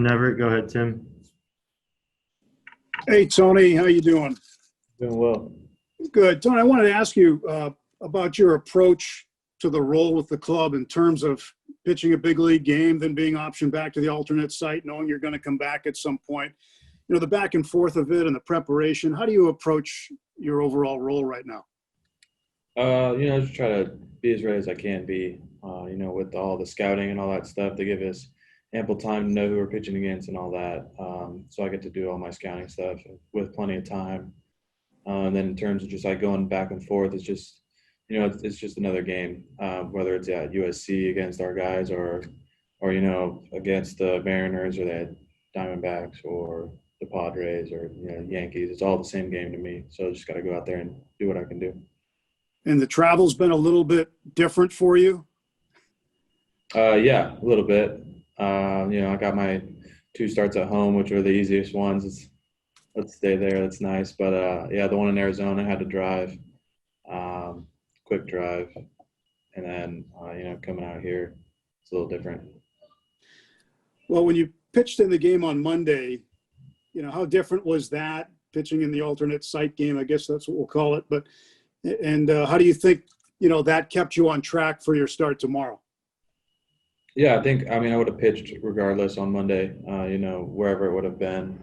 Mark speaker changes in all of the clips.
Speaker 1: Neverett. Go ahead, Tim.
Speaker 2: Hey, Tony, how you doing?
Speaker 1: Doing well.
Speaker 2: Good. Tony, I wanted to ask you about your approach to the role with the club in terms of pitching a big league game, then being optioned back to the alternate site, knowing you're going to come back at some point. You know, the back and forth of it and the preparation. How do you approach your overall role right now?
Speaker 3: Just try to be as ready as I can be, with all the scouting and all that stuff. They give us ample time to know who we're pitching against and all that. So I get to do all my scouting stuff with plenty of time. And then in terms of just like going back and forth, it's just, it's just another game, whether it's at USC against our guys or against the Mariners or the Diamondbacks or the Padres or, Yankees. It's all the same game to me. So I just got to go out there and do what I can do.
Speaker 2: And the travel's been a little bit different for you?
Speaker 3: Yeah, a little bit. I got my 2 starts at home, which are the easiest ones. Let's stay there. That's nice. But, the one in Arizona, I had to drive, quick drive. And then, coming out here, it's a little different.
Speaker 2: Well, when you pitched in the game on Monday, how different was that pitching in the alternate site game? I guess that's what we'll call it. And how do you think, that kept you on track for your start tomorrow?
Speaker 3: Yeah, I would have pitched regardless on Monday, wherever it would have been.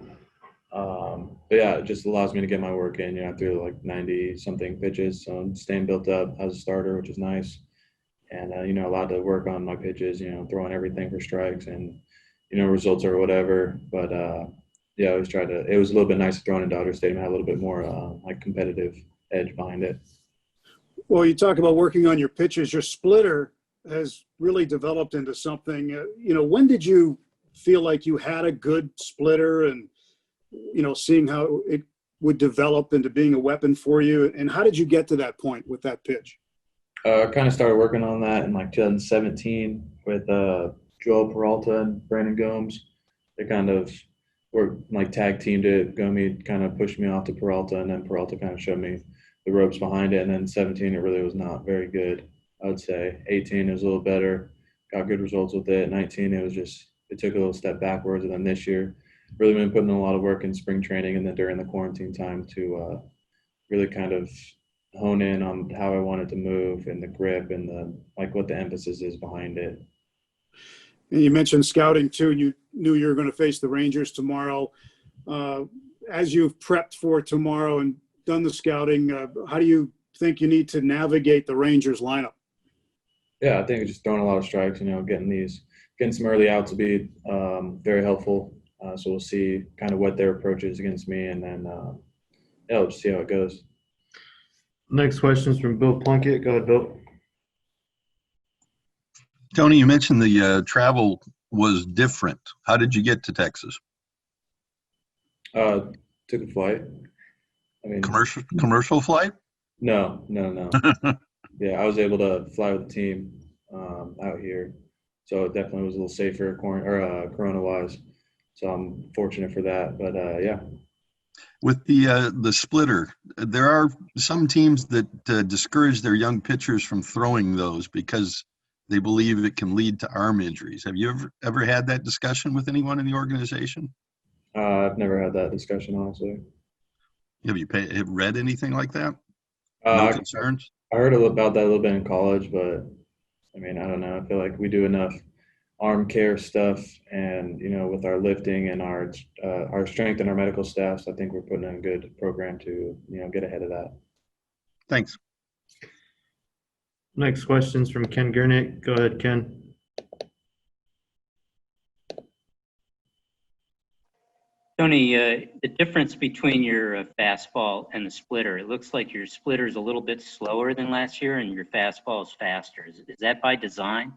Speaker 3: But yeah, it just allows me to get my work in. I threw like 90-something pitches, so I'm staying built up as a starter, which is nice. And, allowed to work on my pitches, throwing everything for strikes and, results or whatever. But, I always tried to – it was a little bit nicer throwing in Dodger Stadium. I had a little bit more, competitive edge behind it.
Speaker 2: Well, you talk about working on your pitches. Your splitter has really developed into something. When did you feel like you had a good splitter and, seeing how it would develop into being a weapon for you? And how did you get to that point with that pitch?
Speaker 3: I kind of started working on that in like 2017 with Joel Peralta and Brandon Gomes. They kind of were like tag teamed it. Gomes kind of pushed me off to Peralta, and then Peralta kind of showed me the ropes behind it. And then 17, it really was not very good, I would say. 18, it was a little better, got good results with it. 19, it took a little step backwards. And then this year, really been putting in a lot of work in spring training and then during the quarantine time to really kind of hone in on how I wanted to move and the grip and what the emphasis is behind it.
Speaker 2: And you mentioned scouting too. You knew you were going to face the Rangers tomorrow. As you've prepped for tomorrow and done the scouting, how do you think you need to navigate the Rangers lineup?
Speaker 3: Yeah, I think it's just throwing a lot of strikes, getting some early outs will be very helpful. So we'll see kind of what their approach is against me, and then we'll just see how it goes.
Speaker 1: Next question is from Bill Plunkett. Go ahead, Bill.
Speaker 4: Tony, you mentioned the travel was different. How did you get to Texas?
Speaker 3: Took a flight.
Speaker 4: Commercial flight?
Speaker 3: No. Yeah, I was able to fly with the team out here, so it definitely was a little safer corona-wise. So I'm fortunate for that. But yeah.
Speaker 4: With the splitter, there are some teams that discourage their young pitchers from throwing those because they believe it can lead to arm injuries. Have you ever had that discussion with anyone in the organization?
Speaker 3: I've never had that discussion, honestly.
Speaker 4: Have you read anything like that? No concerns?
Speaker 3: I heard about that a little bit in college, but I don't know. I feel like we do enough arm care stuff and, with our lifting and our strength and our medical staffs, I think we're putting in a good program to, get ahead of that.
Speaker 4: Thanks.
Speaker 1: Next question is from Ken Gurnick. Go ahead, Ken.
Speaker 5: Tony, the difference between your fastball and the splitter, it looks like your splitter is a little bit slower than last year and your fastball is faster. Is that by design?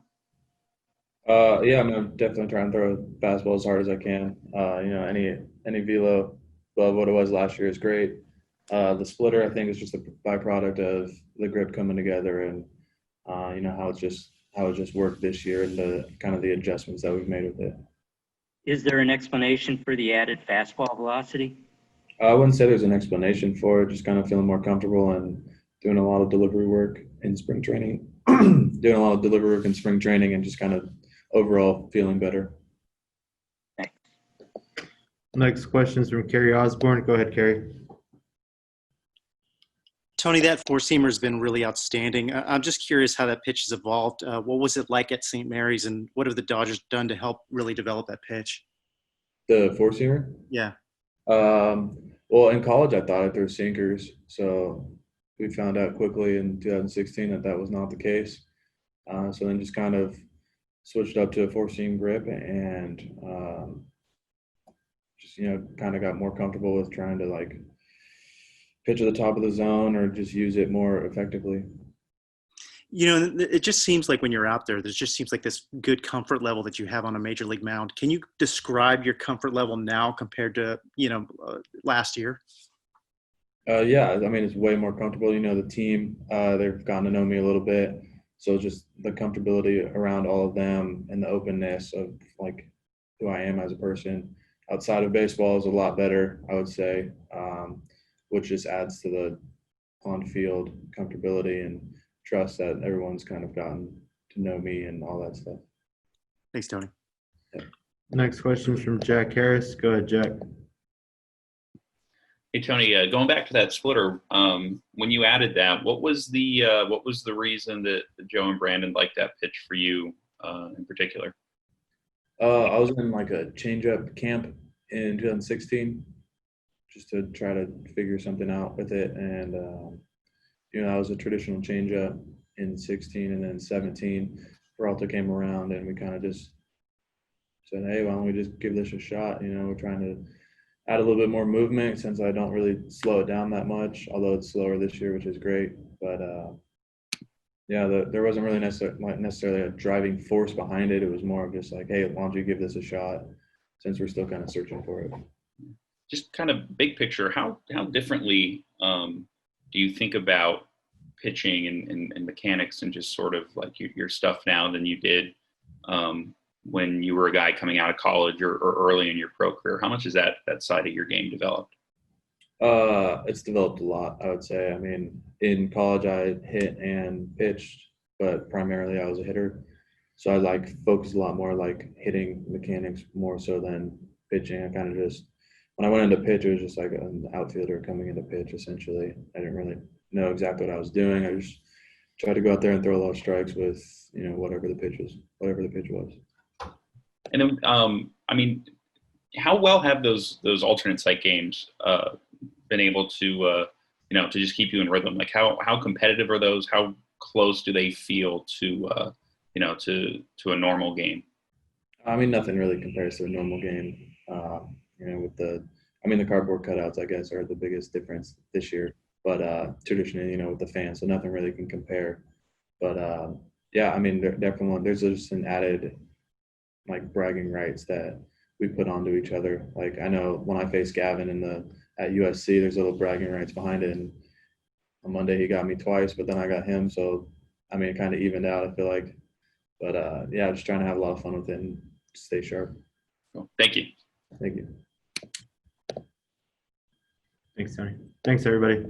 Speaker 3: Yeah, I'm definitely trying to throw fastball as hard as I can. Any velo above what it was last year is great. The splitter, I think, is just a byproduct of the grip coming together and how it just worked this year and the kind of the adjustments that we've made with it.
Speaker 5: Is there an explanation for the added fastball velocity?
Speaker 3: I wouldn't say there's an explanation for it. Just kind of feeling more comfortable and doing a lot of delivery work in spring training. And just kind of overall feeling better.
Speaker 5: Thanks.
Speaker 1: Next question is from Carrie Osborne. Go ahead, Carrie.
Speaker 6: Tony, that four-seamer has been really outstanding. I'm just curious how that pitch has evolved. What was it like at St. Mary's, and what have the Dodgers done to help really develop that pitch?
Speaker 3: The four-seamer?
Speaker 6: Yeah.
Speaker 3: Well, in college, I thought I threw sinkers. So we found out quickly in 2016 that that was not the case. So then just kind of switched up to a four-seam grip and just, kind of got more comfortable with trying to like pitch at the top of the zone or just use it more effectively.
Speaker 6: It just seems like when you're out there, just seems like this good comfort level that you have on a major league mound. Can you describe your comfort level now compared to, last year?
Speaker 3: Yeah, I mean, it's way more comfortable. The team, they've gotten to know me a little bit. So just the comfortability around all of them and the openness of like who I am as a person outside of baseball is a lot better, I would say, which just adds to the on-field comfortability and trust that everyone's kind of gotten to know me and all that stuff.
Speaker 6: Thanks, Tony.
Speaker 3: Yeah.
Speaker 1: Next question is from Jack Harris. Go ahead, Jack.
Speaker 7: Hey Tony, going back to that splitter, when you added that, what was the reason that Joe and Brandon liked that pitch for you in particular?
Speaker 3: I was in like a changeup camp in 2016, just to try to figure something out with it, and that was a traditional changeup in 16, and then 17, Peralta came around, and we kind of just said, hey, why don't we just give this a shot? We're trying to add a little bit more movement since I don't really slow it down that much, although it's slower this year, which is great. But there wasn't really necessarily a driving force behind it. It was more of just like, hey, why don't you give this a shot since we're still kind of searching for it.
Speaker 7: Just kind of big picture, how differently do you think about pitching and mechanics and just sort of like your stuff now than you did when you were a guy coming out of college or early in your pro career? How much is that side of your game developed?
Speaker 3: It's developed a lot, I would say. I mean, in college I hit and pitched, but primarily I was a hitter. So I focused a lot more like hitting mechanics more so than pitching. I kind of just, when I went into pitch, it was just like an outfielder coming into pitch essentially. I didn't really know exactly what I was doing. I just tried to go out there and throw a lot of strikes with, whatever the pitch was.
Speaker 7: And then, I mean, how well have those alternate site games been able to, to just keep you in rhythm? Like how competitive are those? How close do they feel to, to a normal game?
Speaker 3: I mean, nothing really compares to a normal game. The cardboard cutouts, I guess, are the biggest difference this year. But traditionally, with the fans, so nothing really can compare. But there's just an added like bragging rights that we put onto each other. Like I know when I faced Gavin at USC, there's a little bragging rights behind it. And on Monday he got me twice, but then I got him. So it kind of evened out, I feel like. But just trying to have a lot of fun with it and stay sharp.
Speaker 7: Cool. Thank you.
Speaker 3: Thank you.
Speaker 1: Thanks, Tony. Thanks, everybody.